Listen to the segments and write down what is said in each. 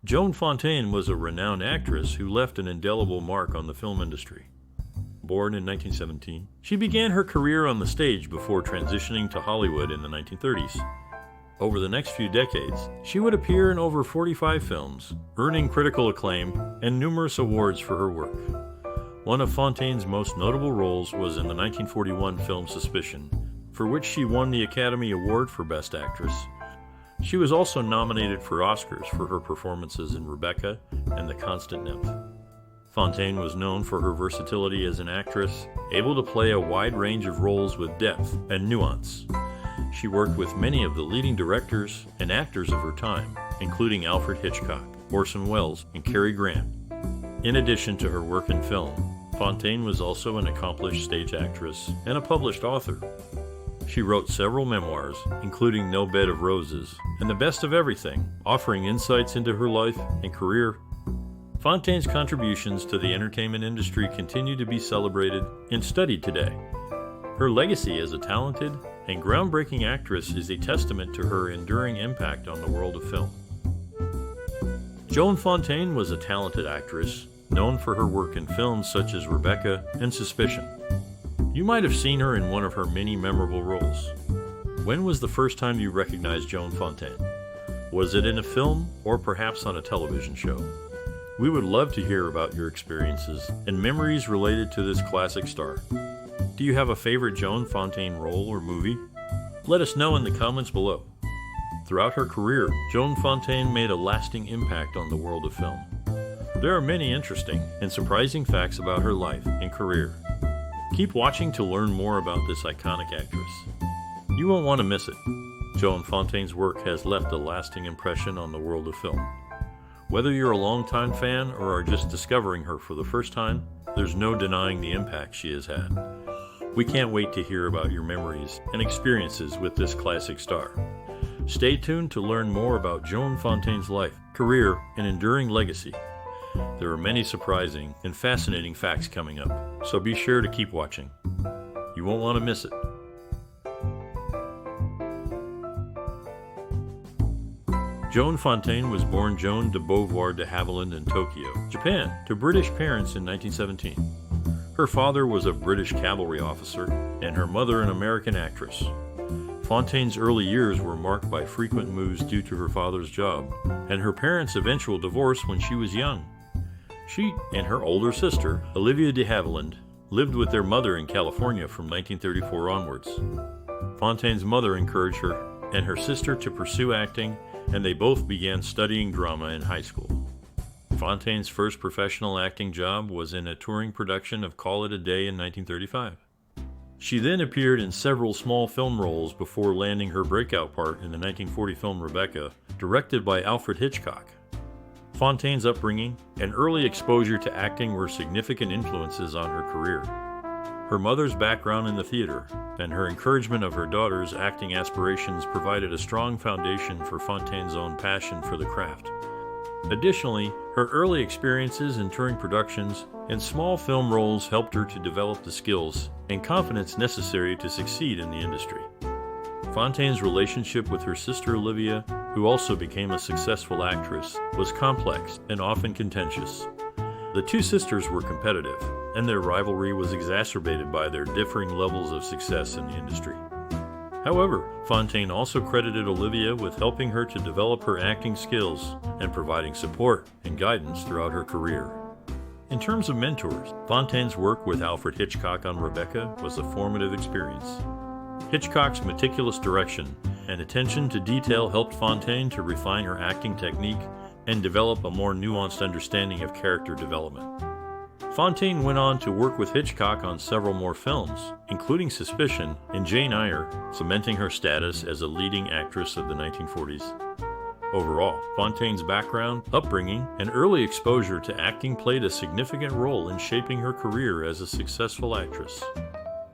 Joan Fontaine was a renowned actress who left an indelible mark on the film industry. Born in 1917, she began her career on the stage before transitioning to Hollywood in the 1930s. Over the next few decades, she would appear in over 45 films, earning critical acclaim and numerous awards for her work. One of Fontaine's most notable roles was in the 1941 film Suspicion, for which she won the Academy Award for Best Actress. She was also nominated for Oscars for her performances in Rebecca and The Constant Nymph. Fontaine was known for her versatility as an actress, able to play a wide range of roles with depth and nuance. She worked with many of the leading directors and actors of her time, including Alfred Hitchcock, Orson Welles, and Cary Grant. In addition to her work in film, Fontaine was also an accomplished stage actress and a published author. She wrote several memoirs, including No Bed of Roses and The Best of Everything, offering insights into her life and career. Fontaine's contributions to the entertainment industry continue to be celebrated and studied today. Her legacy as a talented and groundbreaking actress is a testament to her enduring impact on the world of film. Joan Fontaine was a talented actress, known for her work in films such as Rebecca and Suspicion. You might have seen her in one of her many memorable roles. When was the first time you recognized Joan Fontaine? Was it in a film or perhaps on a television show? We would love to hear about your experiences and memories related to this classic star. Do you have a favorite Joan Fontaine role or movie? Let us know in the comments below. Throughout her career, Joan Fontaine made a lasting impact on the world of film. There are many interesting and surprising facts about her life and career. Keep watching to learn more about this iconic actress. You won't want to miss it. Joan Fontaine's work has left a lasting impression on the world of film. Whether you're a longtime fan or are just discovering her for the first time, there's no denying the impact she has had. We can't wait to hear about your memories and experiences with this classic star. Stay tuned to learn more about Joan Fontaine's life, career, and enduring legacy. There are many surprising and fascinating facts coming up, so be sure to keep watching. You won't want to miss it. Joan Fontaine was born Joan de Beauvoir de Havilland in Tokyo, Japan, to British parents in 1917. Her father was a British cavalry officer, and her mother an American actress. Fontaine's early years were marked by frequent moves due to her father's job, and her parents' eventual divorce when she was young. She and her older sister, Olivia de Havilland, lived with their mother in California from 1934 onwards. Fontaine's mother encouraged her and her sister to pursue acting, and they both began studying drama in high school. Fontaine's first professional acting job was in a touring production of Call It a Day in 1935. She then appeared in several small film roles before landing her breakout part in the 1940 film Rebecca, directed by Alfred Hitchcock. Fontaine's upbringing and early exposure to acting were significant influences on her career. Her mother's background in the theater and her encouragement of her daughter's acting aspirations provided a strong foundation for Fontaine's own passion for the craft. Additionally, her early experiences in touring productions and small film roles helped her to develop the skills and confidence necessary to succeed in the industry. Fontaine's relationship with her sister Olivia, who also became a successful actress, was complex and often contentious. The two sisters were competitive, and their rivalry was exacerbated by their differing levels of success in the industry. However, Fontaine also credited Olivia with helping her to develop her acting skills and providing support and guidance throughout her career. In terms of mentors, Fontaine's work with Alfred Hitchcock on Rebecca was a formative experience. Hitchcock's meticulous direction and attention to detail helped Fontaine to refine her acting technique and develop a more nuanced understanding of character development. Fontaine went on to work with Hitchcock on several more films, including Suspicion and Jane Eyre, cementing her status as a leading actress of the 1940s. Overall, Fontaine's background, upbringing, and early exposure to acting played a significant role in shaping her career as a successful actress.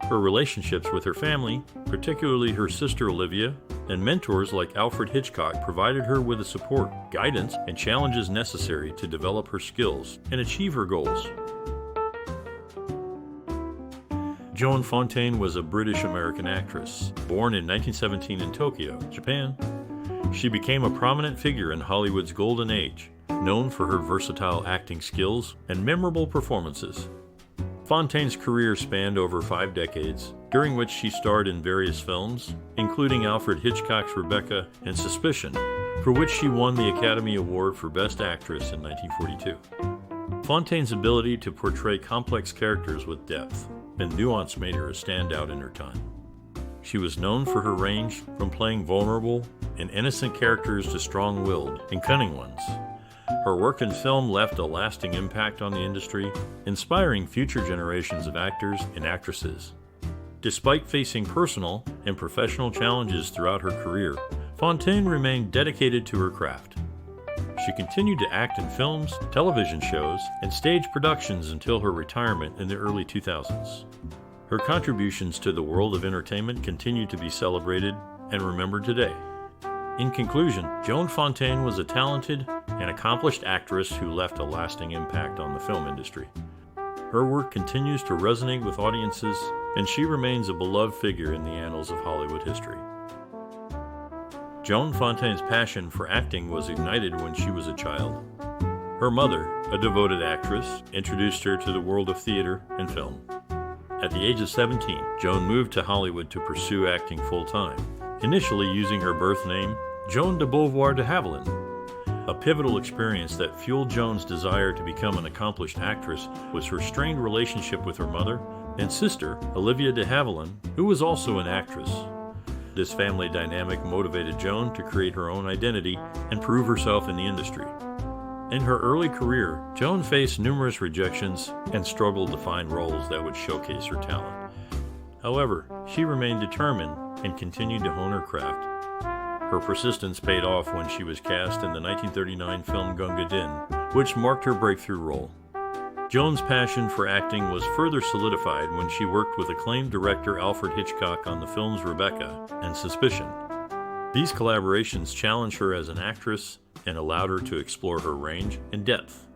Her relationships with her family, particularly her sister Olivia, and mentors like Alfred Hitchcock provided her with the support, guidance, and challenges necessary to develop her skills and achieve her goals. Joan Fontaine was a British-American actress, born in 1917 in Tokyo, Japan. She became a prominent figure in Hollywood's golden age, known for her versatile acting skills and memorable performances. Fontaine's career spanned over 5 decades, during which she starred in various films, including Alfred Hitchcock's Rebecca and Suspicion, for which she won the Academy Award for Best Actress in 1942. Fontaine's ability to portray complex characters with depth and nuance made her a standout in her time. She was known for her range from playing vulnerable and innocent characters to strong-willed and cunning ones. Her work in film left a lasting impact on the industry, inspiring future generations of actors and actresses. Despite facing personal and professional challenges throughout her career, Fontaine remained dedicated to her craft. She continued to act in films, television shows, and stage productions until her retirement in the early 2000s. Her contributions to the world of entertainment continue to be celebrated and remembered today. In conclusion, Joan Fontaine was a talented and accomplished actress who left a lasting impact on the film industry. Her work continues to resonate with audiences, and she remains a beloved figure in the annals of Hollywood history. Joan Fontaine's passion for acting was ignited when she was a child. Her mother, a devoted actress, introduced her to the world of theater and film. At the age of 17, Joan moved to Hollywood to pursue acting full-time, initially using her birth name, Joan de Beauvoir de Havilland. A pivotal experience that fueled Joan's desire to become an accomplished actress was her strained relationship with her mother and sister, Olivia de Havilland, who was also an actress. This family dynamic motivated Joan to create her own identity and prove herself in the industry. In her early career, Joan faced numerous rejections and struggled to find roles that would showcase her talent. However, she remained determined and continued to hone her craft. Her persistence paid off when she was cast in the 1939 film Gunga Din, which marked her breakthrough role. Joan's passion for acting was further solidified when she worked with acclaimed director Alfred Hitchcock on the films Rebecca and Suspicion. These collaborations challenged her as an actress and allowed her to explore her range and depth.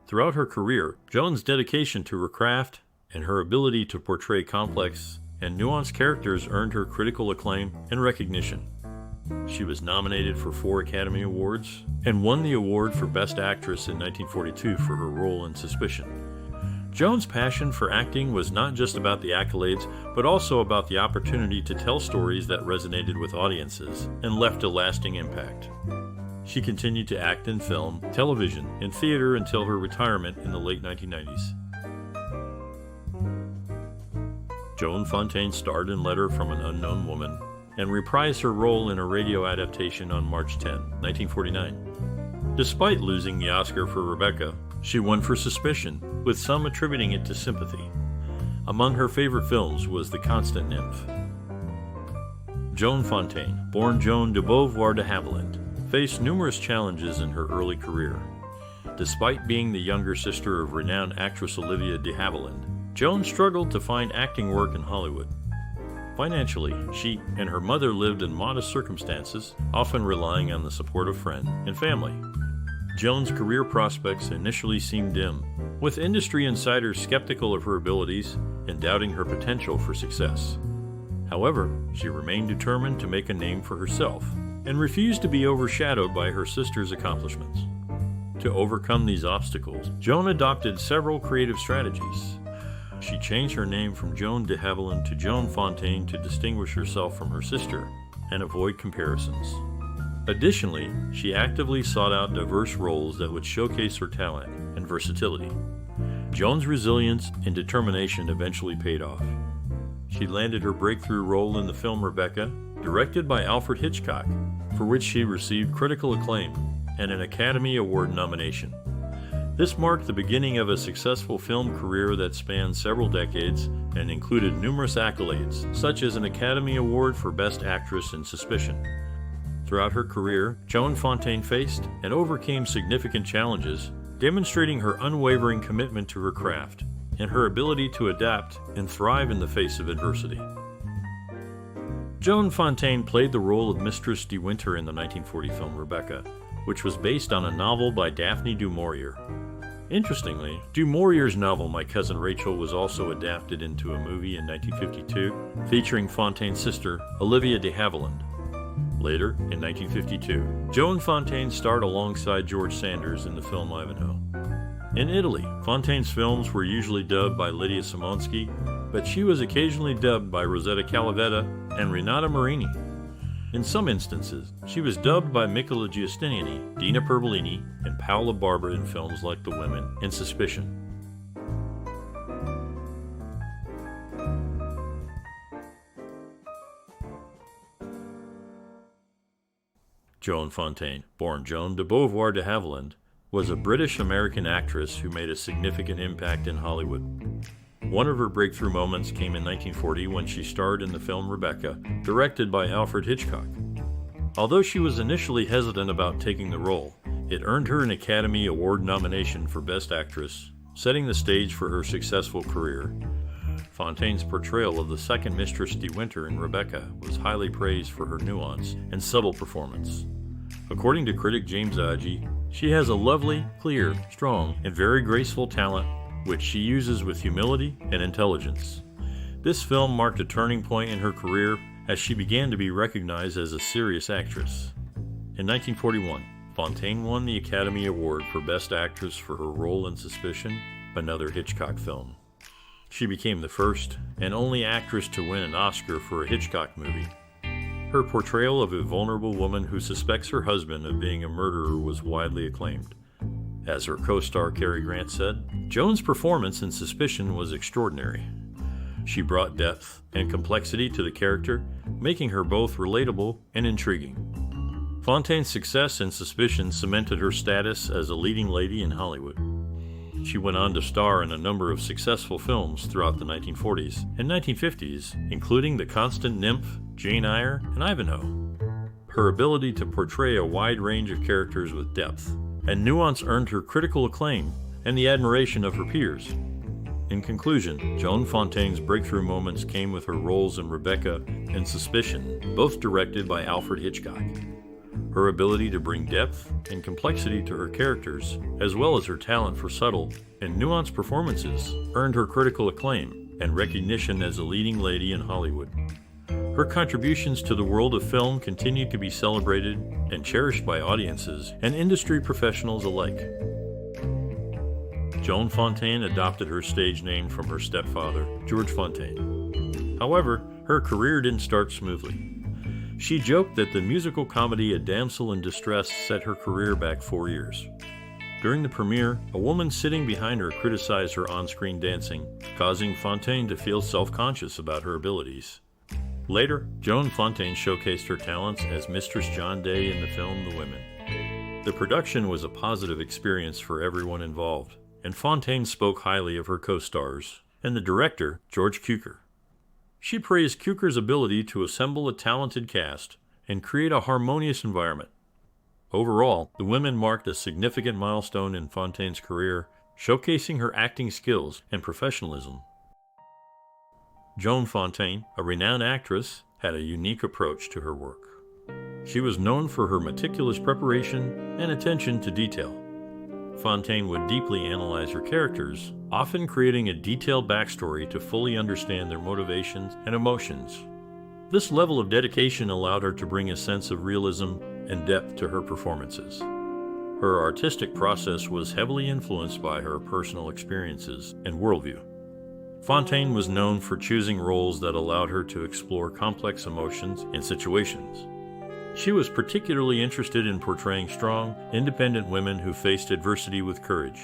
Throughout her career, Joan's dedication to her craft and her ability to portray complex and nuanced characters earned her critical acclaim and recognition. She was nominated for 4 Academy Awards and won the award for Best Actress in 1942 for her role in Suspicion. Joan's passion for acting was not just about the accolades, but also about the opportunity to tell stories that resonated with audiences and left a lasting impact. She continued to act in film, television, and theater until her retirement in the late 1990s. Joan Fontaine starred in Letter from an Unknown Woman and reprised her role in a radio adaptation on March 10, 1949. Despite losing the Oscar for Rebecca, she won for Suspicion, with some attributing it to sympathy. Among her favorite films was The Constant Nymph. Joan Fontaine, born Joan de Beauvoir de Havilland, faced numerous challenges in her early career. Despite being the younger sister of renowned actress Olivia de Havilland, Joan struggled to find acting work in Hollywood. Financially, she and her mother lived in modest circumstances, often relying on the support of friends and family. Joan's career prospects initially seemed dim, with industry insiders skeptical of her abilities and doubting her potential for success. However, she remained determined to make a name for herself and refused to be overshadowed by her sister's accomplishments. To overcome these obstacles, Joan adopted several creative strategies. She changed her name from Joan de Havilland to Joan Fontaine to distinguish herself from her sister and avoid comparisons. Additionally, she actively sought out diverse roles that would showcase her talent and versatility. Joan's resilience and determination eventually paid off. She landed her breakthrough role in the film Rebecca, directed by Alfred Hitchcock, for which she received critical acclaim and an Academy Award nomination. This marked the beginning of a successful film career that spanned several decades and included numerous accolades, such as an Academy Award for Best Actress in Suspicion. Throughout her career, Joan Fontaine faced and overcame significant challenges, demonstrating her unwavering commitment to her craft and her ability to adapt and thrive in the face of adversity. Joan Fontaine played the role of Mistress de Winter in the 1940 film Rebecca, which was based on a novel by Daphne du Maurier. Interestingly, du Maurier's novel My Cousin Rachel was also adapted into a movie in 1952, featuring Fontaine's sister, Olivia de Havilland. Later, in 1952, Joan Fontaine starred alongside George Sanders in the film Ivanhoe. In Italy, Fontaine's films were usually dubbed by Lydia Simonsky, but she was occasionally dubbed by Rosetta Calavetta and Renata Marini. In some instances, she was dubbed by Nicola Giustiniani, Dina Perbolini, and Paola Barber in films like The Women and Suspicion. Joan Fontaine, born Joan de Beauvoir de Havilland, was a British-American actress who made a significant impact in Hollywood. One of her breakthrough moments came in 1940 when she starred in the film Rebecca, directed by Alfred Hitchcock. Although she was initially hesitant about taking the role, it earned her an Academy Award nomination for Best Actress, setting the stage for her successful career. Fontaine's portrayal of the second Mistress de Winter in Rebecca was highly praised for her nuance and subtle performance. According to critic James Agee, she has a lovely, clear, strong, and very graceful talent, which she uses with humility and intelligence. This film marked a turning point in her career as she began to be recognized as a serious actress. In 1941, Fontaine won the Academy Award for Best Actress for her role in Suspicion, another Hitchcock film. She became the first and only actress to win an Oscar for a Hitchcock movie. Her portrayal of a vulnerable woman who suspects her husband of being a murderer was widely acclaimed. As her co-star Cary Grant said, Joan's performance in Suspicion was extraordinary. She brought depth and complexity to the character, making her both relatable and intriguing. Fontaine's success in Suspicion cemented her status as a leading lady in Hollywood. She went on to star in a number of successful films throughout the 1940s and 1950s, including The Constant Nymph, Jane Eyre, and Ivanhoe. Her ability to portray a wide range of characters with depth and nuance earned her critical acclaim and the admiration of her peers. In conclusion, Joan Fontaine's breakthrough moments came with her roles in Rebecca and Suspicion, both directed by Alfred Hitchcock. Her ability to bring depth and complexity to her characters, as well as her talent for subtle and nuanced performances, earned her critical acclaim and recognition as a leading lady in Hollywood. Her contributions to the world of film continue to be celebrated and cherished by audiences and industry professionals alike. Joan Fontaine adopted her stage name from her stepfather, George Fontaine. However, her career didn't start smoothly. She joked that the musical comedy A Damsel in Distress set her career back 4 years. During the premiere, a woman sitting behind her criticized her on-screen dancing, causing Fontaine to feel self-conscious about her abilities. Later, Joan Fontaine showcased her talents as Mistress John Day in the film The Women. The production was a positive experience for everyone involved, and Fontaine spoke highly of her co-stars and the director, George Cukor. She praised Cukor's ability to assemble a talented cast and create a harmonious environment. Overall, The Women marked a significant milestone in Fontaine's career, showcasing her acting skills and professionalism. Joan Fontaine, a renowned actress, had a unique approach to her work. She was known for her meticulous preparation and attention to detail. Fontaine would deeply analyze her characters, often creating a detailed backstory to fully understand their motivations and emotions. This level of dedication allowed her to bring a sense of realism and depth to her performances. Her artistic process was heavily influenced by her personal experiences and worldview. Fontaine was known for choosing roles that allowed her to explore complex emotions and situations. She was particularly interested in portraying strong, independent women who faced adversity with courage.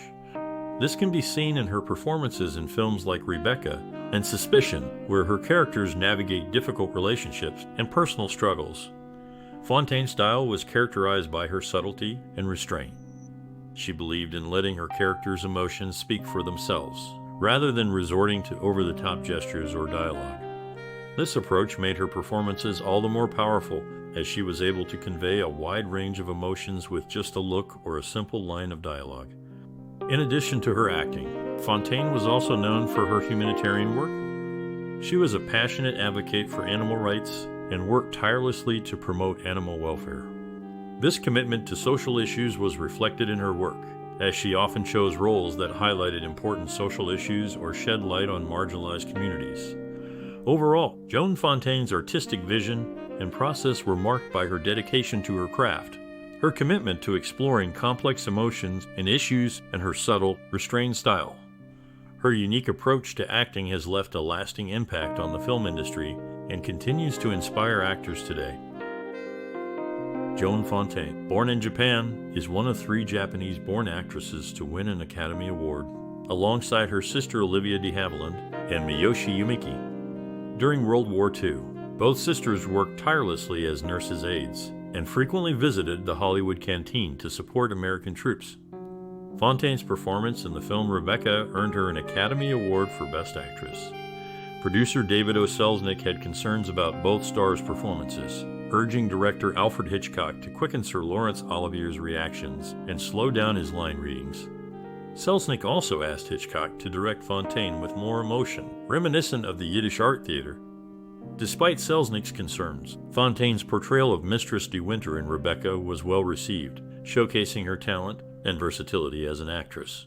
This can be seen in her performances in films like Rebecca and Suspicion, where her characters navigate difficult relationships and personal struggles. Fontaine's style was characterized by her subtlety and restraint. She believed in letting her characters' emotions speak for themselves, rather than resorting to over-the-top gestures or dialogue. This approach made her performances all the more powerful, as she was able to convey a wide range of emotions with just a look or a simple line of dialogue. In addition to her acting, Fontaine was also known for her humanitarian work. She was a passionate advocate for animal rights and worked tirelessly to promote animal welfare. This commitment to social issues was reflected in her work, as she often chose roles that highlighted important social issues or shed light on marginalized communities. Overall, Joan Fontaine's artistic vision and process were marked by her dedication to her craft, her commitment to exploring complex emotions and issues, and her subtle, restrained style. Her unique approach to acting has left a lasting impact on the film industry and continues to inspire actors today. Joan Fontaine, born in Japan, is one of 3 Japanese-born actresses to win an Academy Award, alongside her sister Olivia de Havilland and Miyoshi Yumiki. During World War II, both sisters worked tirelessly as nurses' aides and frequently visited the Hollywood canteen to support American troops. Fontaine's performance in the film Rebecca earned her an Academy Award for Best Actress. Producer David O. Selznick had concerns about both stars' performances, urging director Alfred Hitchcock to quicken Sir Laurence Olivier's reactions and slow down his line readings. Selznick also asked Hitchcock to direct Fontaine with more emotion, reminiscent of the Yiddish art theater. Despite Selznick's concerns, Fontaine's portrayal of Mistress de Winter in Rebecca was well received, showcasing her talent and versatility as an actress.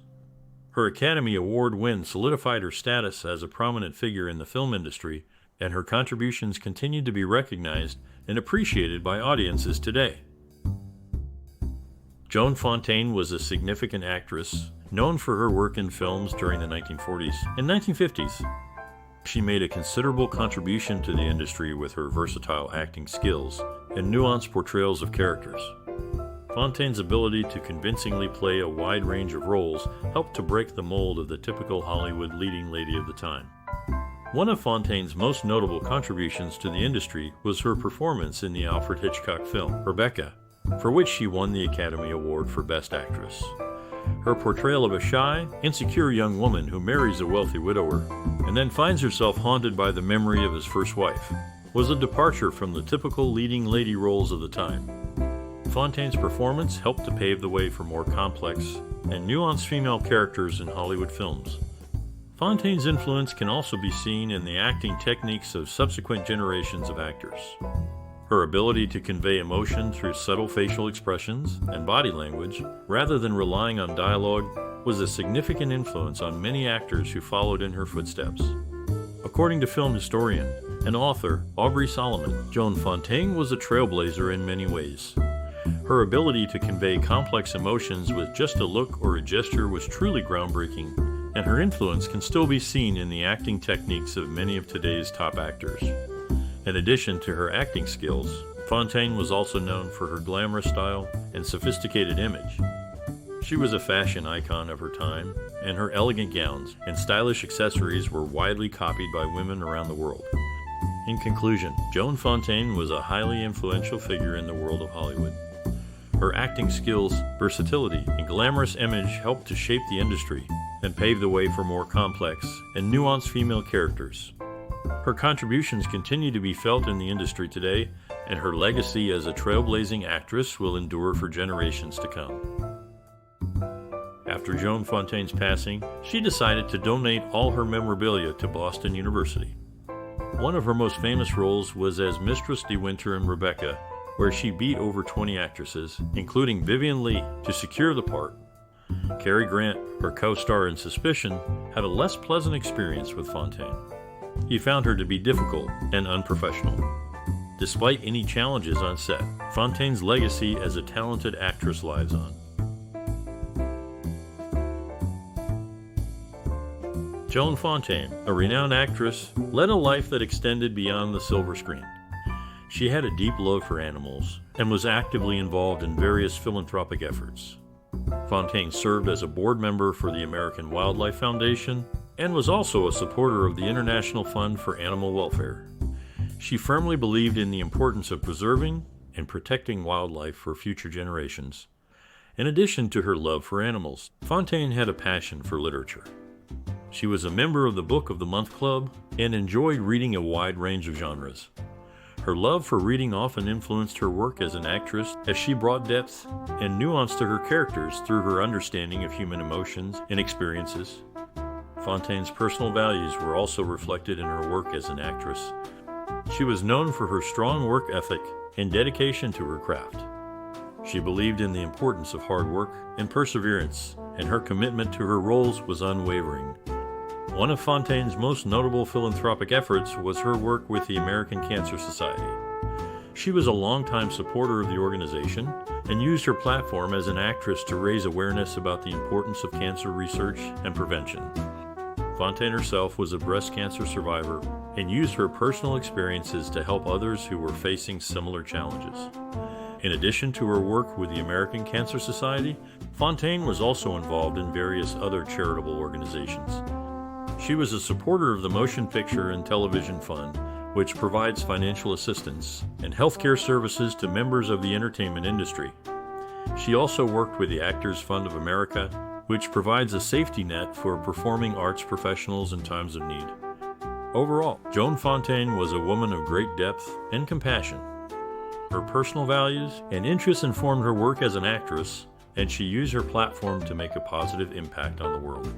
Her Academy Award win solidified her status as a prominent figure in the film industry, and her contributions continue to be recognized and appreciated by audiences today. Joan Fontaine was a significant actress, known for her work in films during the 1940s and 1950s. She made a considerable contribution to the industry with her versatile acting skills and nuanced portrayals of characters. Fontaine's ability to convincingly play a wide range of roles helped to break the mold of the typical Hollywood leading lady of the time. One of Fontaine's most notable contributions to the industry was her performance in the Alfred Hitchcock film, Rebecca, for which she won the Academy Award for Best Actress. Her portrayal of a shy, insecure young woman who marries a wealthy widower and then finds herself haunted by the memory of his first wife was a departure from the typical leading lady roles of the time. Fontaine's performance helped to pave the way for more complex and nuanced female characters in Hollywood films. Fontaine's influence can also be seen in the acting techniques of subsequent generations of actors. Her ability to convey emotion through subtle facial expressions and body language, rather than relying on dialogue, was a significant influence on many actors who followed in her footsteps. According to film historian and author Aubrey Solomon, Joan Fontaine was a trailblazer in many ways. Her ability to convey complex emotions with just a look or a gesture was truly groundbreaking, and her influence can still be seen in the acting techniques of many of today's top actors. In addition to her acting skills, Fontaine was also known for her glamorous style and sophisticated image. She was a fashion icon of her time, and her elegant gowns and stylish accessories were widely copied by women around the world. In conclusion, Joan Fontaine was a highly influential figure in the world of Hollywood. Her acting skills, versatility, and glamorous image helped to shape the industry and pave the way for more complex and nuanced female characters. Her contributions continue to be felt in the industry today, and her legacy as a trailblazing actress will endure for generations to come. After Joan Fontaine's passing, she decided to donate all her memorabilia to Boston University. One of her most famous roles was as Mistress de Winter in Rebecca, where she beat over 20 actresses, including Vivien Leigh, to secure the part. Cary Grant, her co-star in Suspicion, had a less pleasant experience with Fontaine. He found her to be difficult and unprofessional. Despite any challenges on set, Fontaine's legacy as a talented actress lives on. Joan Fontaine, a renowned actress, led a life that extended beyond the silver screen. She had a deep love for animals and was actively involved in various philanthropic efforts. Fontaine served as a board member for the American Wildlife Foundation and was also a supporter of the International Fund for Animal Welfare. She firmly believed in the importance of preserving and protecting wildlife for future generations. In addition to her love for animals, Fontaine had a passion for literature. She was a member of the Book of the Month Club and enjoyed reading a wide range of genres. Her love for reading often influenced her work as an actress, as she brought depth and nuance to her characters through her understanding of human emotions and experiences. Fontaine's personal values were also reflected in her work as an actress. She was known for her strong work ethic and dedication to her craft. She believed in the importance of hard work and perseverance, and her commitment to her roles was unwavering. One of Fontaine's most notable philanthropic efforts was her work with the American Cancer Society. She was a longtime supporter of the organization and used her platform as an actress to raise awareness about the importance of cancer research and prevention. Fontaine herself was a breast cancer survivor and used her personal experiences to help others who were facing similar challenges. In addition to her work with the American Cancer Society, Fontaine was also involved in various other charitable organizations. She was a supporter of the Motion Picture and Television Fund, which provides financial assistance and healthcare services to members of the entertainment industry. She also worked with the Actors Fund of America, which provides a safety net for performing arts professionals in times of need. Overall, Joan Fontaine was a woman of great depth and compassion. Her personal values and interests informed her work as an actress, and she used her platform to make a positive impact on the world.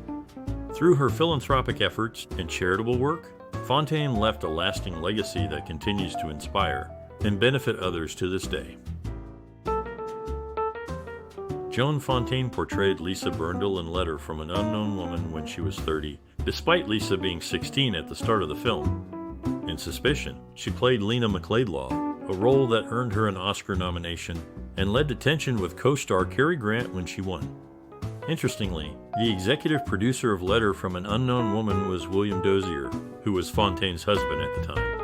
Through her philanthropic efforts and charitable work, Fontaine left a lasting legacy that continues to inspire and benefit others to this day. Joan Fontaine portrayed Lisa Burndle in Letter from an Unknown Woman when she was 30, despite Lisa being 16 at the start of the film. In Suspicion, she played Lena McLeodlaw, a role that earned her an Oscar nomination and led to tension with co-star Cary Grant when she won. Interestingly, the executive producer of Letter from an Unknown Woman was William Dozier, who was Fontaine's husband at the time.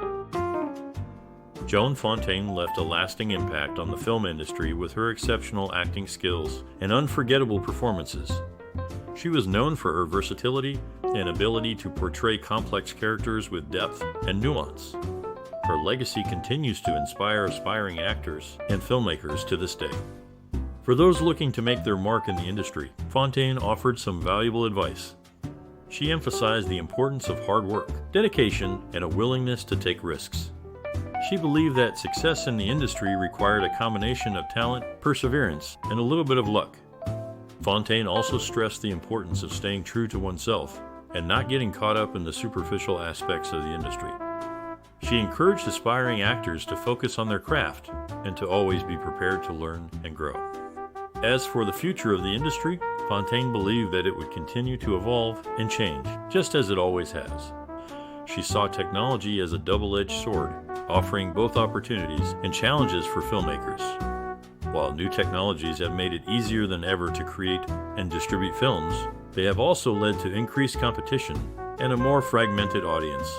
Joan Fontaine left a lasting impact on the film industry with her exceptional acting skills and unforgettable performances. She was known for her versatility and ability to portray complex characters with depth and nuance. Her legacy continues to inspire aspiring actors and filmmakers to this day. For those looking to make their mark in the industry, Fontaine offered some valuable advice. She emphasized the importance of hard work, dedication, and a willingness to take risks. She believed that success in the industry required a combination of talent, perseverance, and a little bit of luck. Fontaine also stressed the importance of staying true to oneself and not getting caught up in the superficial aspects of the industry. She encouraged aspiring actors to focus on their craft and to always be prepared to learn and grow. As for the future of the industry, Fontaine believed that it would continue to evolve and change, just as it always has. She saw technology as a double-edged sword, offering both opportunities and challenges for filmmakers. While new technologies have made it easier than ever to create and distribute films, they have also led to increased competition and a more fragmented audience.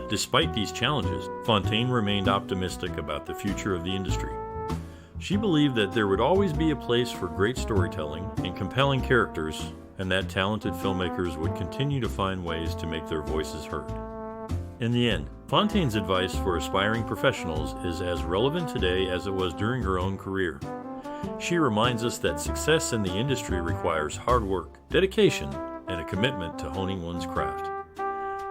Despite these challenges, Fontaine remained optimistic about the future of the industry. She believed that there would always be a place for great storytelling and compelling characters, and that talented filmmakers would continue to find ways to make their voices heard. In the end, Fontaine's advice for aspiring professionals is as relevant today as it was during her own career. She reminds us that success in the industry requires hard work, dedication, and a commitment to honing one's craft.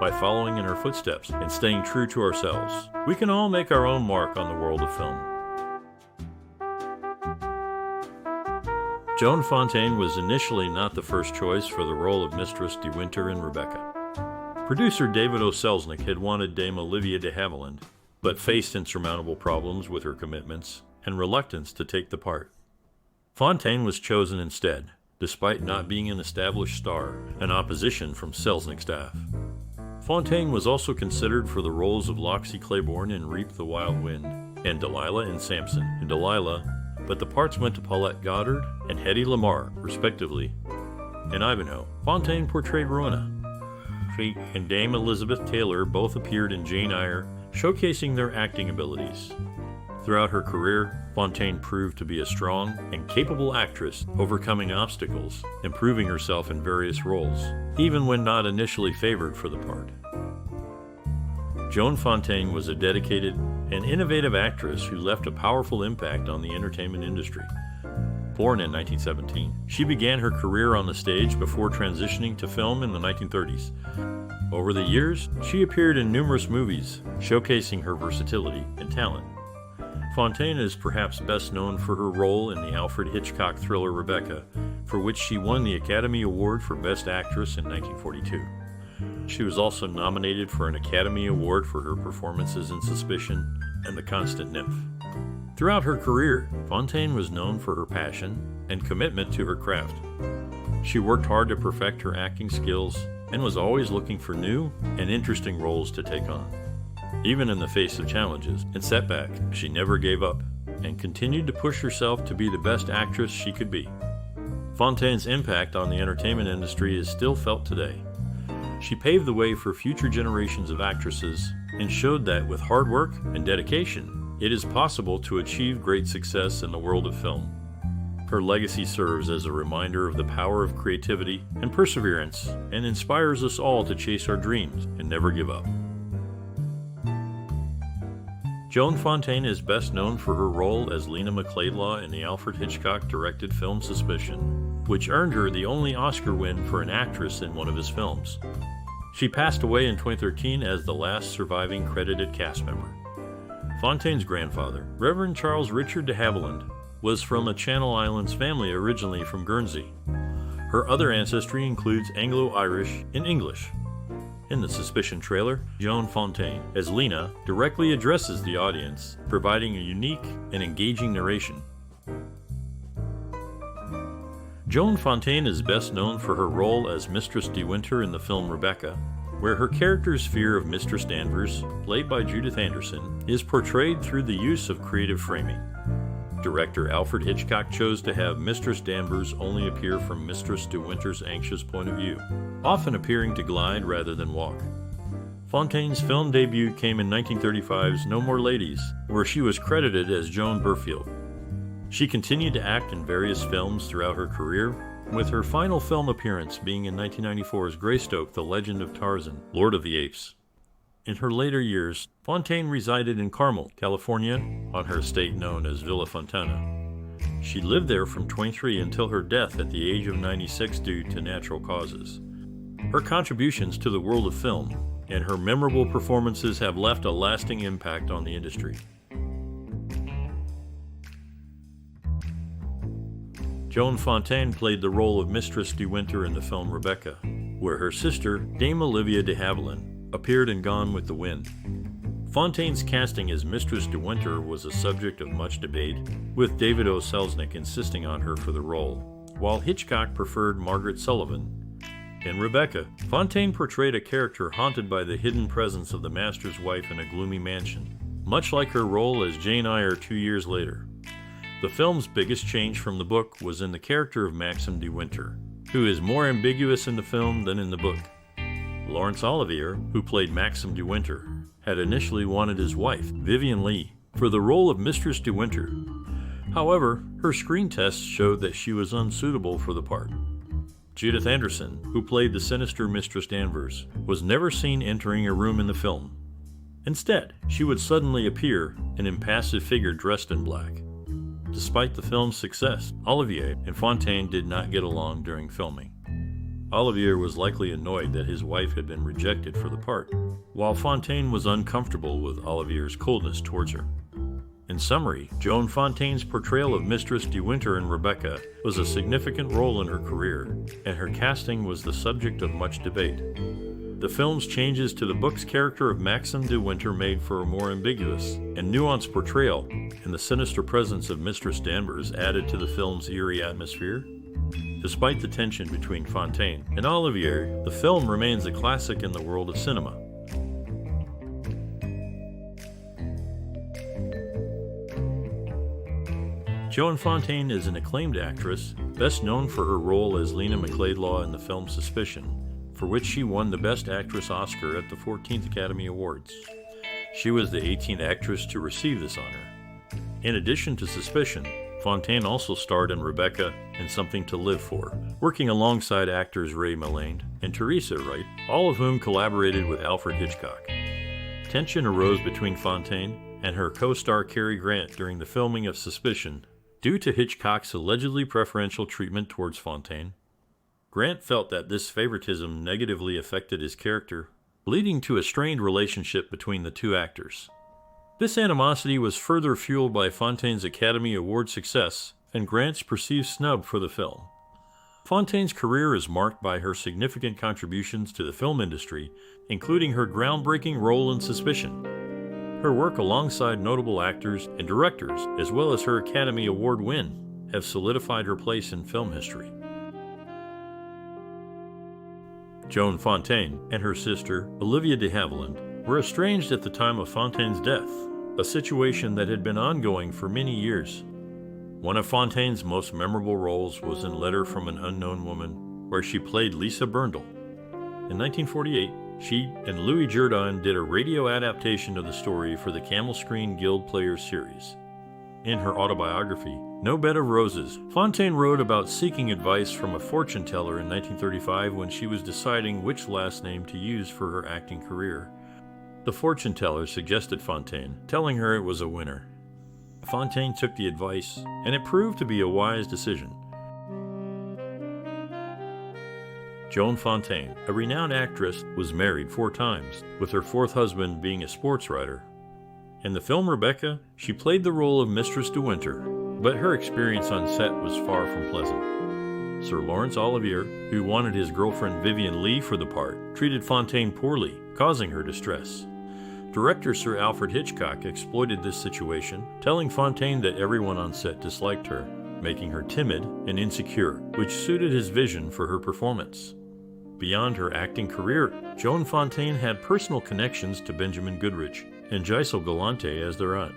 By following in her footsteps and staying true to ourselves, we can all make our own mark on the world of film. Joan Fontaine was initially not the first choice for the role of Mistress de Winter in Rebecca. Producer David O. Selznick had wanted Dame Olivia de Havilland, but faced insurmountable problems with her commitments and reluctance to take the part. Fontaine was chosen instead, despite not being an established star and opposition from Selznick's staff. Fontaine was also considered for the roles of Loxie Claiborne in Reap the Wild Wind and Delilah in Samson in Delilah, but the parts went to Paulette Goddard and Hedy Lamarr, respectively. In Ivanhoe, Fontaine portrayed Rowena. She and Dame Elizabeth Taylor both appeared in Jane Eyre, showcasing their acting abilities. Throughout her career, Fontaine proved to be a strong and capable actress, overcoming obstacles, improving herself in various roles, even when not initially favored for the part. Joan Fontaine was a dedicated and innovative actress who left a powerful impact on the entertainment industry. Born in 1917, she began her career on the stage before transitioning to film in the 1930s. Over the years, she appeared in numerous movies, showcasing her versatility and talent. Fontaine is perhaps best known for her role in the Alfred Hitchcock thriller Rebecca, for which she won the Academy Award for Best Actress in 1942. She was also nominated for an Academy Award for her performances in Suspicion and The Constant Nymph. Throughout her career, Fontaine was known for her passion and commitment to her craft. She worked hard to perfect her acting skills and was always looking for new and interesting roles to take on. Even in the face of challenges and setbacks, she never gave up and continued to push herself to be the best actress she could be. Fontaine's impact on the entertainment industry is still felt today. She paved the way for future generations of actresses and showed that with hard work and dedication, it is possible to achieve great success in the world of film. Her legacy serves as a reminder of the power of creativity and perseverance and inspires us all to chase our dreams and never give up. Joan Fontaine is best known for her role as Lena McLeodlaw in the Alfred Hitchcock-directed film Suspicion, which earned her the only Oscar win for an actress in one of his films. She passed away in 2013 as the last surviving credited cast member. Fontaine's grandfather, Reverend Charles Richard de Havilland, was from a Channel Islands family originally from Guernsey. Her other ancestry includes Anglo-Irish and English. In the Suspicion trailer, Joan Fontaine, as Lena, directly addresses the audience, providing a unique and engaging narration. Joan Fontaine is best known for her role as Mistress De Winter in the film Rebecca, where her character's fear of Mistress Danvers, played by Judith Anderson, is portrayed through the use of creative framing. Director Alfred Hitchcock chose to have Mistress Danvers only appear from Mistress De Winter's anxious point of view, often appearing to glide rather than walk. Fontaine's film debut came in 1935's No More Ladies, where she was credited as Joan Burfield. She continued to act in various films throughout her career, with her final film appearance being in 1994's Greystoke, The Legend of Tarzan, Lord of the Apes. In her later years, Fontaine resided in Carmel, California, on her estate known as Villa Fontana. She lived there from 23 until her death at the age of 96 due to natural causes. Her contributions to the world of film and her memorable performances have left a lasting impact on the industry. Joan Fontaine played the role of Mistress De Winter in the film Rebecca, where her sister, Dame Olivia de Havilland, appeared in Gone with the Wind. Fontaine's casting as Mistress De Winter was a subject of much debate, with David O. Selznick insisting on her for the role, while Hitchcock preferred Margaret Sullivan. In Rebecca, Fontaine portrayed a character haunted by the hidden presence of the master's wife in a gloomy mansion, much like her role as Jane Eyre 2 years later. The film's biggest change from the book was in the character of Maxim De Winter, who is more ambiguous in the film than in the book. Laurence Olivier, who played Maxim De Winter, had initially wanted his wife, Vivien Leigh, for the role of Mistress De Winter. However, her screen tests showed that she was unsuitable for the part. Judith Anderson, who played the sinister Mistress Danvers, was never seen entering a room in the film. Instead, she would suddenly appear, an impassive figure dressed in black. Despite the film's success, Olivier and Fontaine did not get along during filming. Olivier was likely annoyed that his wife had been rejected for the part, while Fontaine was uncomfortable with Olivier's coldness towards her. In summary, Joan Fontaine's portrayal of Mistress De Winter in Rebecca was a significant role in her career, and her casting was the subject of much debate. The film's changes to the book's character of Maxim De Winter made for a more ambiguous and nuanced portrayal, and the sinister presence of Mistress Danvers added to the film's eerie atmosphere. Despite the tension between Fontaine and Olivier, the film remains a classic in the world of cinema. Joan Fontaine is an acclaimed actress, best known for her role as Lena McLeodlaw in the film Suspicion, for which she won the Best Actress Oscar at the 14th Academy Awards. She was the 18th actress to receive this honor. In addition to Suspicion, Fontaine also starred in Rebecca and Something to Live For, working alongside actors Ray Milland and Teresa Wright, all of whom collaborated with Alfred Hitchcock. Tension arose between Fontaine and her co-star Cary Grant during the filming of Suspicion due to Hitchcock's allegedly preferential treatment towards Fontaine. Grant felt that this favoritism negatively affected his character, leading to a strained relationship between the two actors. This animosity was further fueled by Fontaine's Academy Award success and Grant's perceived snub for the film. Fontaine's career is marked by her significant contributions to the film industry, including her groundbreaking role in Suspicion. Her work alongside notable actors and directors, as well as her Academy Award win, have solidified her place in film history. Joan Fontaine and her sister, Olivia de Havilland, were estranged at the time of Fontaine's death, a situation that had been ongoing for many years. One of Fontaine's most memorable roles was in Letter from an Unknown Woman, where she played Lisa Burndle. In 1948, she and Louis Jourdain did a radio adaptation of the story for the Camel Screen Guild Players series. In her autobiography, No Bed of Roses, Fontaine wrote about seeking advice from a fortune teller in 1935 when she was deciding which last name to use for her acting career. The fortune teller suggested Fontaine, telling her it was a winner. Fontaine took the advice, and it proved to be a wise decision. Joan Fontaine, a renowned actress, was married 4 times, with her 4th husband being a sports writer. In the film Rebecca, she played the role of Mistress de Winter, but her experience on set was far from pleasant. Sir Laurence Olivier, who wanted his girlfriend Vivien Leigh for the part, treated Fontaine poorly, causing her distress. Director Sir Alfred Hitchcock exploited this situation, telling Fontaine that everyone on set disliked her, making her timid and insecure, which suited his vision for her performance. Beyond her acting career, Joan Fontaine had personal connections to Benjamin Goodrich and Giselle Galante as their aunt.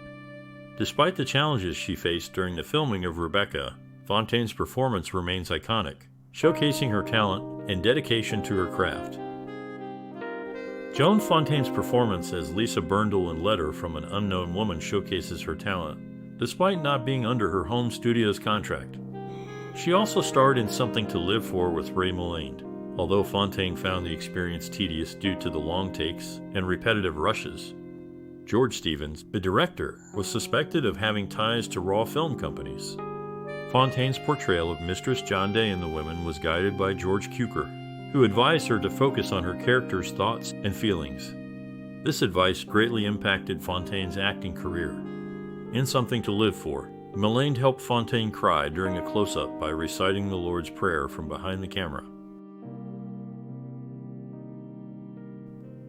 Despite the challenges she faced during the filming of Rebecca, Fontaine's performance remains iconic, showcasing her talent and dedication to her craft. Joan Fontaine's performance as Lisa Burndle in Letter from an Unknown Woman showcases her talent, despite not being under her home studio's contract. She also starred in Something to Live For with Ray Milland. Although Fontaine found the experience tedious due to the long takes and repetitive rushes, George Stevens, the director, was suspected of having ties to raw film companies. Fontaine's portrayal of Mistress John Day in The Women was guided by George Cukor, who advised her to focus on her character's thoughts and feelings. This advice greatly impacted Fontaine's acting career. In Something to Live For, Milland helped Fontaine cry during a close-up by reciting the Lord's Prayer from behind the camera.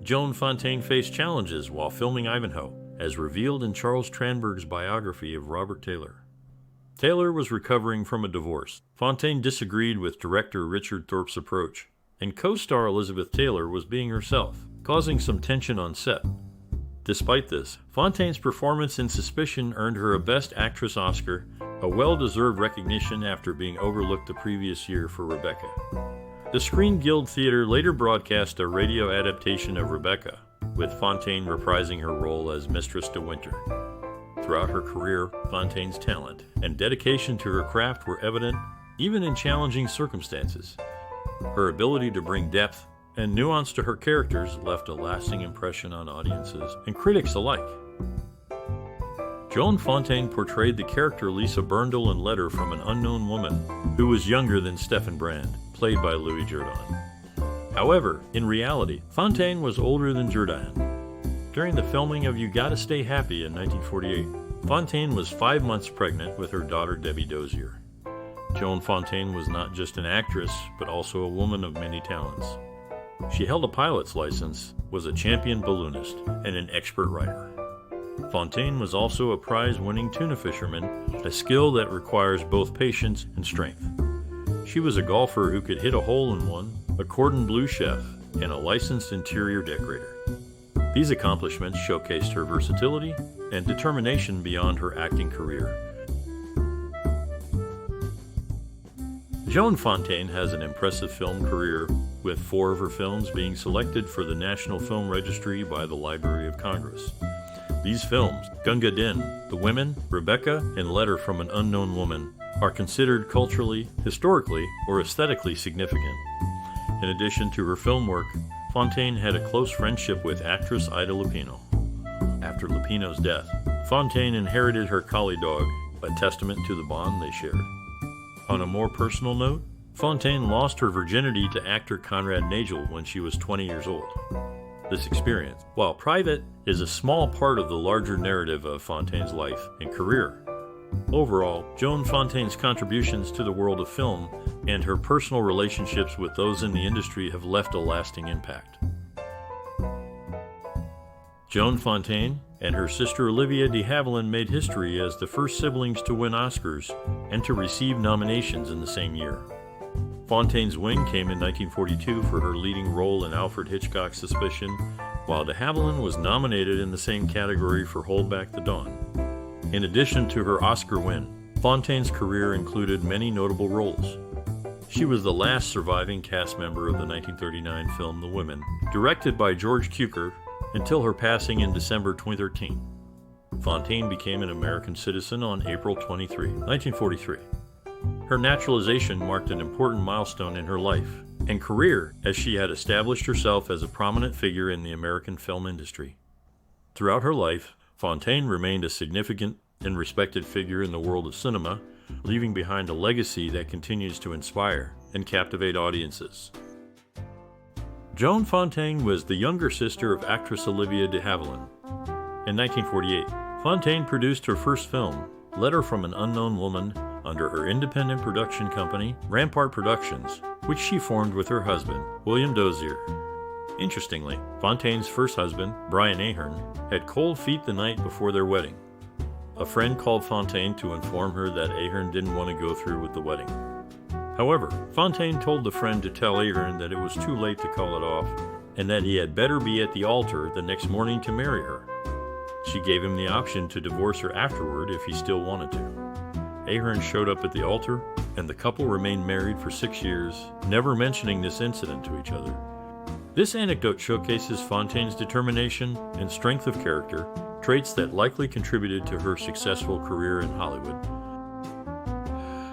Joan Fontaine faced challenges while filming Ivanhoe, as revealed in Charles Tranberg's biography of Robert Taylor. Taylor was recovering from a divorce. Fontaine disagreed with director Richard Thorpe's approach, and co-star Elizabeth Taylor was being herself, causing some tension on set. Despite this, Fontaine's performance in Suspicion earned her a Best Actress Oscar, a well-deserved recognition after being overlooked the previous year for Rebecca. The Screen Guild Theatre later broadcast a radio adaptation of Rebecca, with Fontaine reprising her role as Mistress de Winter. Throughout her career, Fontaine's talent and dedication to her craft were evident, even in challenging circumstances. Her ability to bring depth and nuance to her characters left a lasting impression on audiences and critics alike. Joan Fontaine portrayed the character Lisa Burndle in Letter from an Unknown Woman, who was younger than Stephen Brand, played by Louis Jourdain. However, in reality, Fontaine was older than Jourdain. During the filming of You Gotta Stay Happy in 1948, Fontaine was 5 months pregnant with her daughter Debbie Dozier. Joan Fontaine was not just an actress, but also a woman of many talents. She held a pilot's license, was a champion balloonist, and an expert writer. Fontaine was also a prize-winning tuna fisherman, a skill that requires both patience and strength. She was a golfer who could hit a hole-in-one, a cordon bleu chef, and a licensed interior decorator. These accomplishments showcased her versatility and determination beyond her acting career. Joan Fontaine has an impressive film career, with 4 of her films being selected for the National Film Registry by the Library of Congress. These films, Gunga Din, The Women, Rebecca, and Letter from an Unknown Woman, are considered culturally, historically, or aesthetically significant. In addition to her film work, Fontaine had a close friendship with actress Ida Lupino. After Lupino's death, Fontaine inherited her collie dog, a testament to the bond they shared. On a more personal note, Fontaine lost her virginity to actor Conrad Nagel when she was 20 years old. This experience, while private, is a small part of the larger narrative of Fontaine's life and career. Overall, Joan Fontaine's contributions to the world of film and her personal relationships with those in the industry have left a lasting impact. Joan Fontaine and her sister Olivia de Havilland made history as the first siblings to win Oscars and to receive nominations in the same year. Fontaine's wing came in 1942 for her leading role in Alfred Hitchcock's Suspicion, while de Havilland was nominated in the same category for Hold Back the Dawn. In addition to her Oscar win, Fontaine's career included many notable roles. She was the last surviving cast member of the 1939 film The Women, directed by George Cukor, until her passing in December 2013. Fontaine became an American citizen on April 23, 1943. Her naturalization marked an important milestone in her life and career, as she had established herself as a prominent figure in the American film industry. Throughout her life, Fontaine remained a significant and respected figure in the world of cinema, leaving behind a legacy that continues to inspire and captivate audiences. Joan Fontaine was the younger sister of actress Olivia de Havilland. In 1948, Fontaine produced her first film, Letter from an Unknown Woman, under her independent production company, Rampart Productions, which she formed with her husband, William Dozier. Interestingly, Fontaine's first husband, Brian Ahern, had cold feet the night before their wedding. A friend called Fontaine to inform her that Ahern didn't want to go through with the wedding. However, Fontaine told the friend to tell Ahern that it was too late to call it off, and that he had better be at the altar the next morning to marry her. She gave him the option to divorce her afterward if he still wanted to. Ahern showed up at the altar, and the couple remained married for 6 years, never mentioning this incident to each other. This anecdote showcases Fontaine's determination and strength of character, traits that likely contributed to her successful career in Hollywood.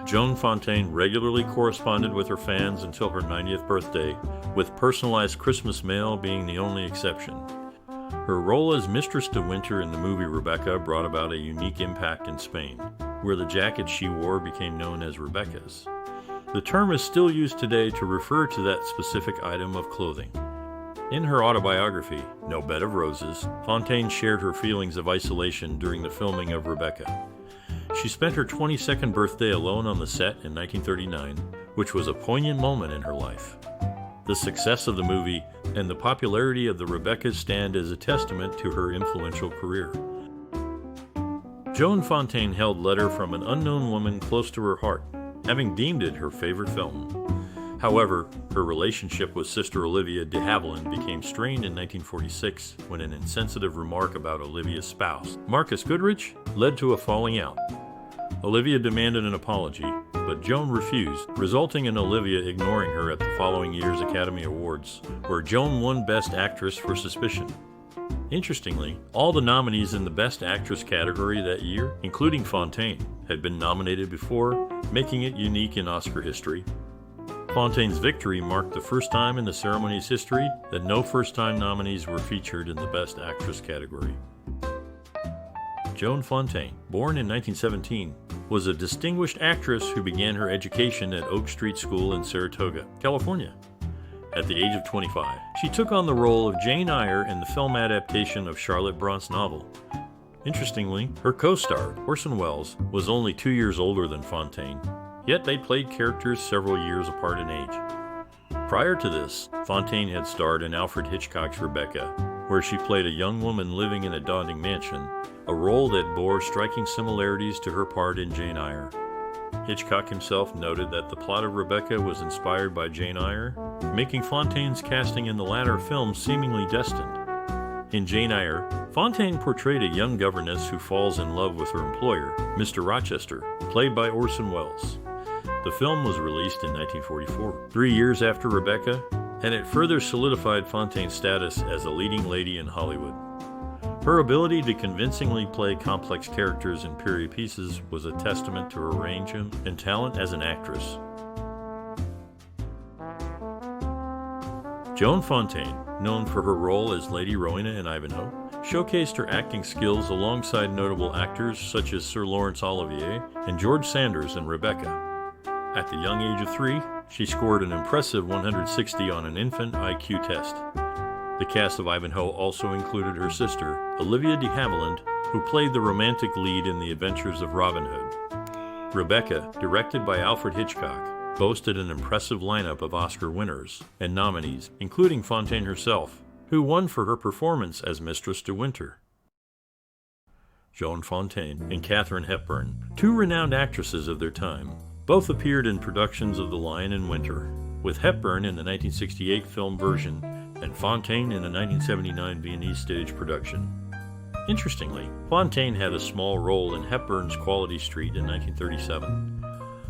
Joan Fontaine regularly corresponded with her fans until her 90th birthday, with personalized Christmas mail being the only exception. Her role as Mistress de Winter in the movie Rebecca brought about a unique impact in Spain, where the jacket she wore became known as Rebecca's. The term is still used today to refer to that specific item of clothing. In her autobiography, No Bed of Roses, Fontaine shared her feelings of isolation during the filming of Rebecca. She spent her 22nd birthday alone on the set in 1939, which was a poignant moment in her life. The success of the movie and the popularity of the Rebeccas stand as a testament to her influential career. Joan Fontaine held Letter from an Unknown Woman close to her heart, having deemed it her favorite film. However, her relationship with Sister Olivia de Havilland became strained in 1946 when an insensitive remark about Olivia's spouse, Marcus Goodrich, led to a falling out. Olivia demanded an apology, but Joan refused, resulting in Olivia ignoring her at the following year's Academy Awards, where Joan won Best Actress for Suspicion. Interestingly, all the nominees in the Best Actress category that year, including Fontaine, had been nominated before, making it unique in Oscar history. Fontaine's victory marked the first time in the ceremony's history that no first-time nominees were featured in the Best Actress category. Joan Fontaine, born in 1917, was a distinguished actress who began her education at Oak Street School in Saratoga, California. At the age of 25, she took on the role of Jane Eyre in the film adaptation of Charlotte Brant's novel. Interestingly, her co-star, Orson Welles, was only 2 years older than Fontaine, yet they played characters several years apart in age. Prior to this, Fontaine had starred in Alfred Hitchcock's Rebecca, where she played a young woman living in a daunting mansion, a role that bore striking similarities to her part in Jane Eyre. Hitchcock himself noted that the plot of Rebecca was inspired by Jane Eyre, making Fontaine's casting in the latter film seemingly destined. In Jane Eyre, Fontaine portrayed a young governess who falls in love with her employer, Mr. Rochester, played by Orson Welles. The film was released in 1944, 3 years after Rebecca, and it further solidified Fontaine's status as a leading lady in Hollywood. Her ability to convincingly play complex characters in period pieces was a testament to her range and talent as an actress. Joan Fontaine, known for her role as Lady Rowena in Ivanhoe, showcased her acting skills alongside notable actors such as Sir Laurence Olivier and George Sanders in Rebecca. At the young age of 3, she scored an impressive 160 on an infant IQ test. The cast of Ivanhoe also included her sister, Olivia de Havilland, who played the romantic lead in The Adventures of Robin Hood. Rebecca, directed by Alfred Hitchcock, boasted an impressive lineup of Oscar winners and nominees, including Fontaine herself, who won for her performance as Mistress de Winter. Joan Fontaine and Katharine Hepburn, two renowned actresses of their time, Both appeared in productions of The Lion in Winter, with Hepburn in the 1968 film version and Fontaine in the 1979 Viennese stage production. Interestingly, Fontaine had a small role in Hepburn's Quality Street in 1937.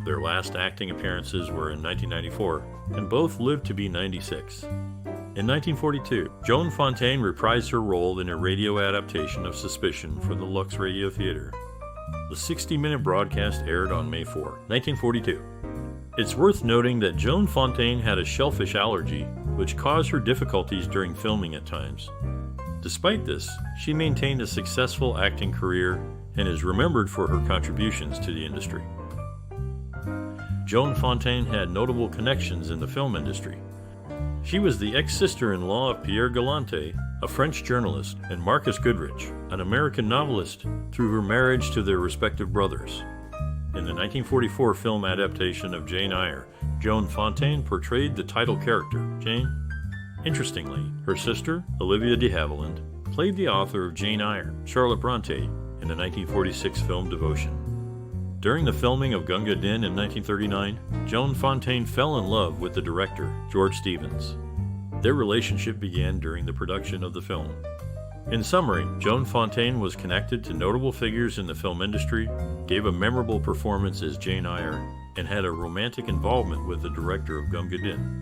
Their last acting appearances were in 1994, and both lived to be 96. In 1942, Joan Fontaine reprised her role in a radio adaptation of Suspicion for the Lux Radio Theater. The 60-minute broadcast aired on May 4, 1942. It's worth noting that Joan Fontaine had a shellfish allergy, which caused her difficulties during filming at times. Despite this, she maintained a successful acting career and is remembered for her contributions to the industry. Joan Fontaine had notable connections in the film industry. She was the ex-sister-in-law of Pierre Galante, a French journalist, and Marcus Goodrich, an American novelist, through her marriage to their respective brothers. In the 1944 film adaptation of Jane Eyre, Joan Fontaine portrayed the title character, Jane. Interestingly, her sister, Olivia de Havilland, played the author of Jane Eyre, Charlotte Bronte, in the 1946 film Devotion. During the filming of Gunga Din in 1939, Joan Fontaine fell in love with the director, George Stevens. Their relationship began during the production of the film. In summary, Joan Fontaine was connected to notable figures in the film industry, gave a memorable performance as Jane Eyre, and had a romantic involvement with the director of Gunga Din.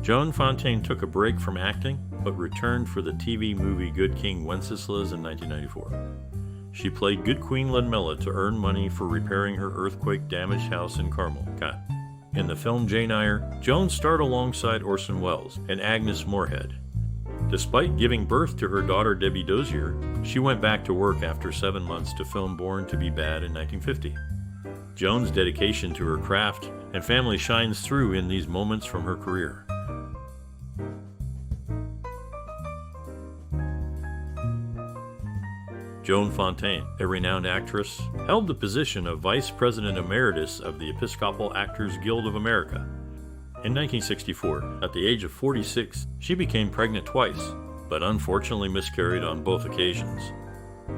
Joan Fontaine took a break from acting, but returned for the TV movie Good King Wenceslas in 1994. She played Good Queen Ludmilla to earn money for repairing her earthquake-damaged house in Carmel, Cat. In the film Jane Eyre, Joan starred alongside Orson Welles and Agnes Moorehead. Despite giving birth to her daughter Debbie Dozier, she went back to work after 7 months to film Born to Be Bad in 1950. Joan's dedication to her craft and family shines through in these moments from her career. Joan Fontaine, a renowned actress, held the position of Vice President Emeritus of the Episcopal Actors Guild of America. In 1964, at the age of 46, she became pregnant twice, but unfortunately miscarried on both occasions.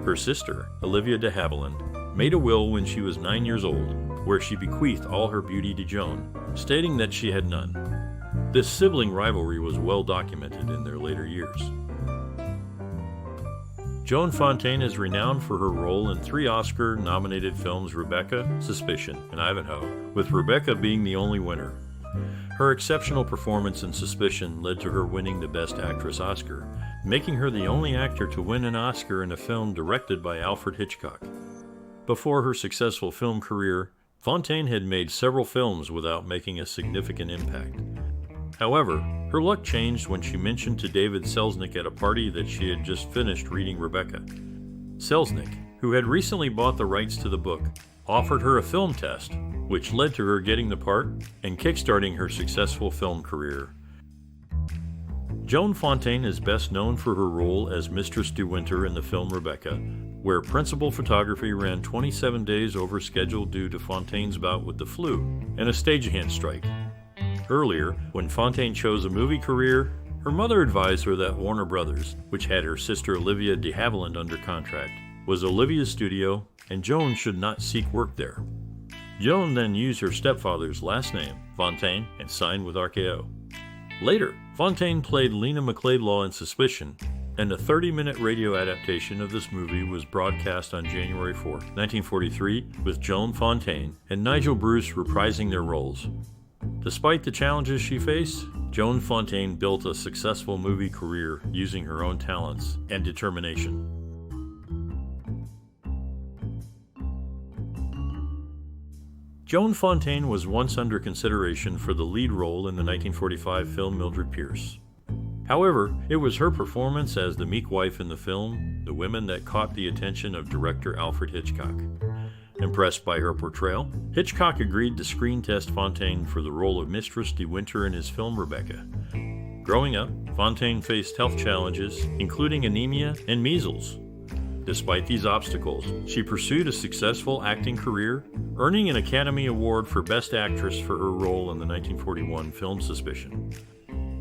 Her sister, Olivia de Havilland, made a will when she was 9 years old, where she bequeathed all her beauty to Joan, stating that she had none. This sibling rivalry was well documented in their later years. Joan Fontaine is renowned for her role in 3 Oscar-nominated films Rebecca, Suspicion, and Ivanhoe, with Rebecca being the only winner. Her exceptional performance in Suspicion led to her winning the Best Actress Oscar, making her the only actor to win an Oscar in a film directed by Alfred Hitchcock. Before her successful film career, Fontaine had made several films without making a significant impact. However, her luck changed when she mentioned to David Selznick at a party that she had just finished reading Rebecca. Selznick, who had recently bought the rights to the book, offered her a film test, which led to her getting the part and kickstarting her successful film career. Joan Fontaine is best known for her role as Mistress De Winter in the film Rebecca, where principal photography ran 27 days over schedule due to Fontaine's bout with the flu and a stagehand strike. Earlier, when Fontaine chose a movie career, her mother advised her that Warner Brothers, which had her sister Olivia de Havilland under contract, was Olivia's studio and Joan should not seek work there. Joan then used her stepfather's last name, Fontaine, and signed with RKO. Later, Fontaine played Lena McLeodlaw in Suspicion, and a 30-minute radio adaptation of this movie was broadcast on January 4, 1943, with Joan Fontaine and Nigel Bruce reprising their roles. Despite the challenges she faced, Joan Fontaine built a successful movie career using her own talents and determination. Joan Fontaine was once under consideration for the lead role in the 1945 film Mildred Pierce. However, it was her performance as the meek wife in the film, The Women, that caught the attention of director Alfred Hitchcock. Impressed by her portrayal, Hitchcock agreed to screen test Fontaine for the role of Mistress De Winter in his film Rebecca. Growing up, Fontaine faced health challenges, including anemia and measles. Despite these obstacles, she pursued a successful acting career, earning an Academy Award for Best Actress for her role in the 1941 film Suspicion.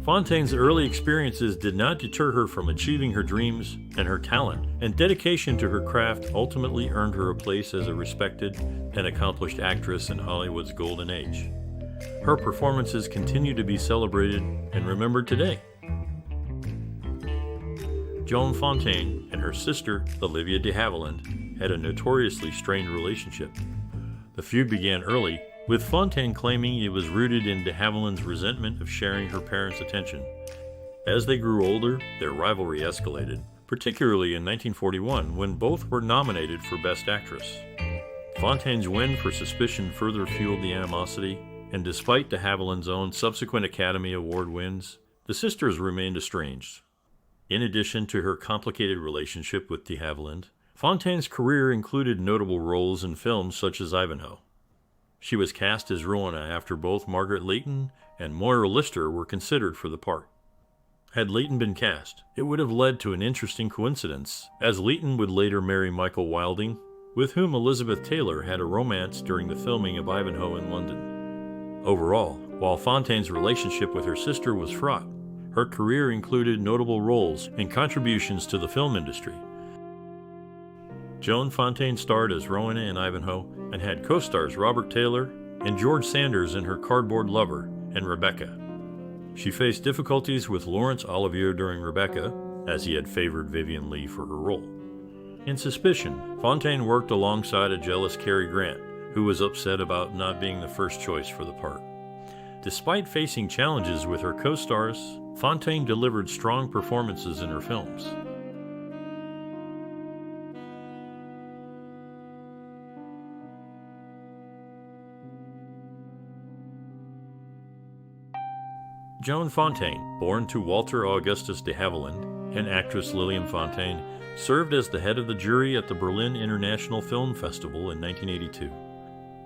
Fontaine's early experiences did not deter her from achieving her dreams, and her talent and dedication to her craft ultimately earned her a place as a respected and accomplished actress in Hollywood's golden age. Her performances continue to be celebrated and remembered today. Joan Fontaine and her sister, Olivia de Havilland, had a notoriously strained relationship. The feud began early, with Fontaine claiming it was rooted in de Havilland's resentment of sharing her parents' attention. As they grew older, their rivalry escalated, particularly in 1941 when both were nominated for Best Actress. Fontaine's win for Suspicion further fueled the animosity, and despite de Havilland's own subsequent Academy Award wins, the sisters remained estranged. In addition to her complicated relationship with de Havilland, Fontaine's career included notable roles in films such as Ivanhoe. She was cast as Rowena after both Margaret Leighton and Moira Lister were considered for the part. Had Leighton been cast, it would have led to an interesting coincidence, as Leighton would later marry Michael Wilding, with whom Elizabeth Taylor had a romance during the filming of Ivanhoe in London. Overall, while Fontaine's relationship with her sister was fraught, her career included notable roles and contributions to the film industry. Joan Fontaine starred as Rowena in Ivanhoe and had co-stars Robert Taylor and George Sanders in her Cardboard Lover and Rebecca. She faced difficulties with Laurence Olivier during Rebecca, as he had favored Vivien Leigh for her role. In Suspicion, Fontaine worked alongside a jealous Cary Grant, who was upset about not being the first choice for the part. Despite facing challenges with her co-stars, Fontaine delivered strong performances in her films. Joan Fontaine, born to Walter Augustus de Havilland and actress Lillian Fontaine, served as the head of the jury at the Berlin International Film Festival in 1982.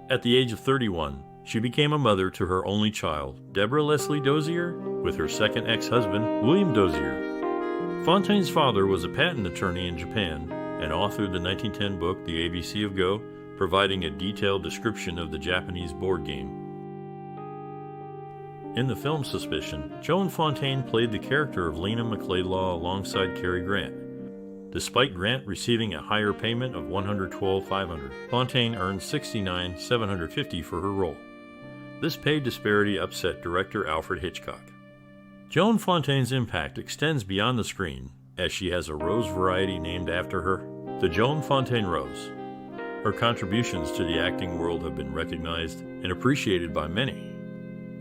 At the age of 31, she became a mother to her only child, Deborah Leslie Dozier, with her second ex-husband, William Dozier. Fontaine's father was a patent attorney in Japan and authored the 1910 book The ABC of Go, providing a detailed description of the Japanese board game. In the film Suspicion, Joan Fontaine played the character of Lena McLeodlaw alongside Cary Grant. Despite Grant receiving a higher payment of $112,500, Fontaine earned $69,750 for her role. This pay disparity upset director Alfred Hitchcock. Joan Fontaine's impact extends beyond the screen, as she has a rose variety named after her, the Joan Fontaine Rose. Her contributions to the acting world have been recognized and appreciated by many.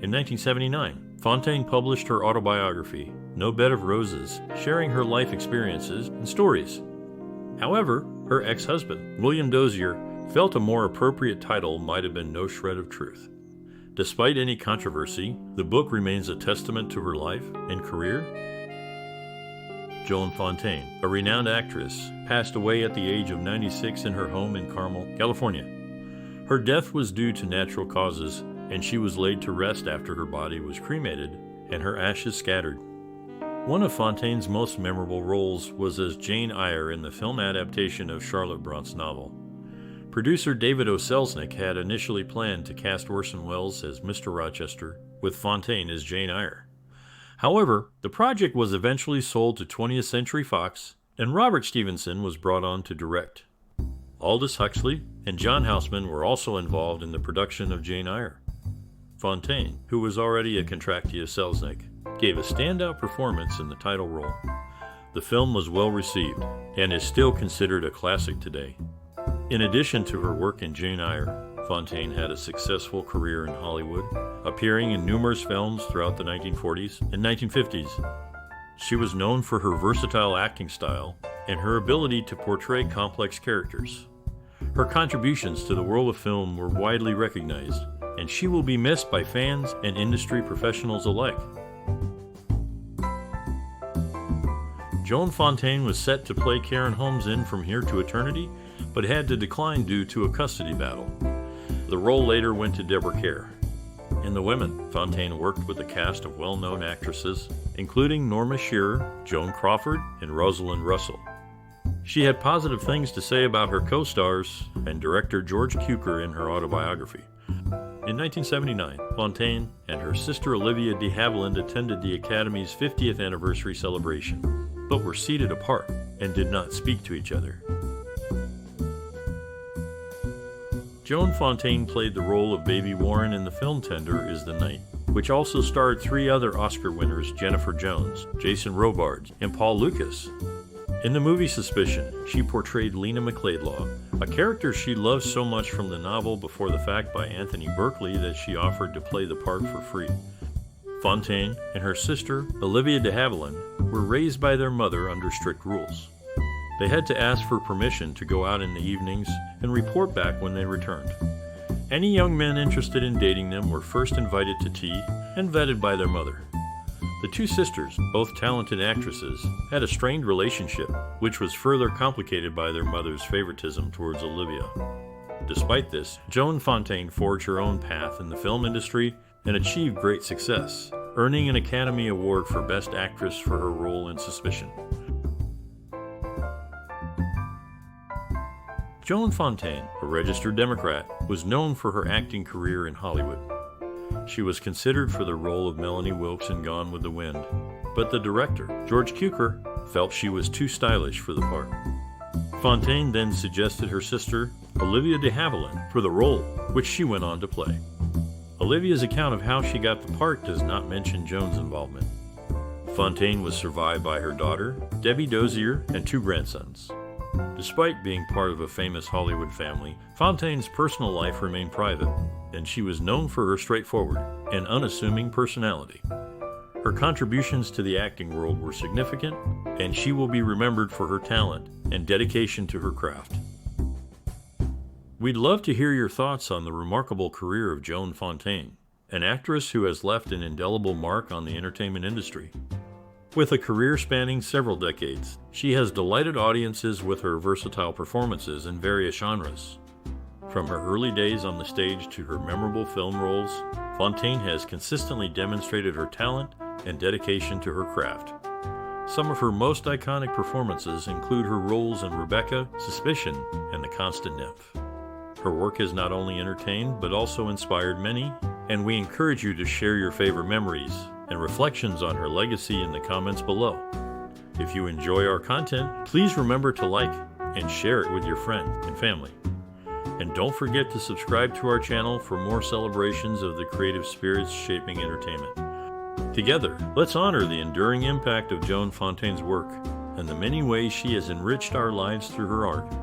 In 1979, Fontaine published her autobiography, No Bed of Roses, sharing her life experiences and stories. However, her ex-husband, William Dozier, felt a more appropriate title might have been No Shred of Truth. Despite any controversy, the book remains a testament to her life and career. Joan Fontaine, a renowned actress, passed away at the age of 96 in her home in Carmel, California. Her death was due to natural causes, and she was laid to rest after her body was cremated and her ashes scattered. One of Fontaine's most memorable roles was as Jane Eyre in the film adaptation of Charlotte Brant's novel. Producer David O. Selznick had initially planned to cast Orson Welles as Mr. Rochester, with Fontaine as Jane Eyre. However, the project was eventually sold to 20th Century Fox, and Robert Stevenson was brought on to direct. Aldous Huxley and John Houseman were also involved in the production of Jane Eyre. Fontaine, who was already a contractee of Selznick, gave a standout performance in the title role. The film was well received and is still considered a classic today. In addition to her work in Jane Eyre, Fontaine had a successful career in Hollywood, appearing in numerous films throughout the 1940s and 1950s. She was known for her versatile acting style and her ability to portray complex characters. Her contributions to the world of film were widely recognized, and she will be missed by fans and industry professionals alike. Joan Fontaine was set to play Karen Holmes in From Here to Eternity, but had to decline due to a custody battle. The role later went to Deborah Kerr. In The Women, Fontaine worked with a cast of well-known actresses, including Norma Shearer, Joan Crawford, and Rosalind Russell. She had positive things to say about her co-stars and director George Cukor in her autobiography. In 1979, Fontaine and her sister Olivia de Havilland attended the Academy's 50th anniversary celebration, but were seated apart and did not speak to each other. Joan Fontaine played the role of Baby Warren in the film Tender Is the Night, which also starred three other Oscar winners, Jennifer Jones, Jason Robards, and Paul Lucas. In the movie Suspicion, she portrayed Lena McLeodlaw, a character she loved so much from the novel Before the Fact by Anthony Berkeley that she offered to play the part for free. Fontaine and her sister, Olivia de Havilland, were raised by their mother under strict rules. They had to ask for permission to go out in the evenings and report back when they returned. Any young men interested in dating them were first invited to tea and vetted by their mother. The two sisters, both talented actresses, had a strained relationship, which was further complicated by their mother's favoritism towards Olivia. Despite this, Joan Fontaine forged her own path in the film industry and achieved great success, earning an Academy Award for Best Actress for her role in Suspicion. Joan Fontaine, a registered Democrat, was known for her acting career in Hollywood. She was considered for the role of Melanie Wilkes in Gone with the Wind, but the director, George Cukor, felt she was too stylish for the part. Fontaine then suggested her sister, Olivia de Havilland, for the role, which she went on to play. Olivia's account of how she got the part does not mention Joan's involvement. Fontaine was survived by her daughter, Debbie Dozier, and two grandsons. Despite being part of a famous Hollywood family, Fontaine's personal life remained private, and she was known for her straightforward and unassuming personality. Her contributions to the acting world were significant, and she will be remembered for her talent and dedication to her craft. We'd love to hear your thoughts on the remarkable career of Joan Fontaine, an actress who has left an indelible mark on the entertainment industry. With a career spanning several decades, she has delighted audiences with her versatile performances in various genres. From her early days on the stage to her memorable film roles, Fontaine has consistently demonstrated her talent and dedication to her craft. Some of her most iconic performances include her roles in Rebecca, Suspicion, and The Constant Nymph. Her work has not only entertained but also inspired many, and we encourage you to share your favorite memories and reflections on her legacy in the comments below. If you enjoy our content, please remember to like and share it with your friends and family. And don't forget to subscribe to our channel for more celebrations of the creative spirits shaping entertainment. Together, let's honor the enduring impact of Joan Fontaine's work and the many ways she has enriched our lives through her art.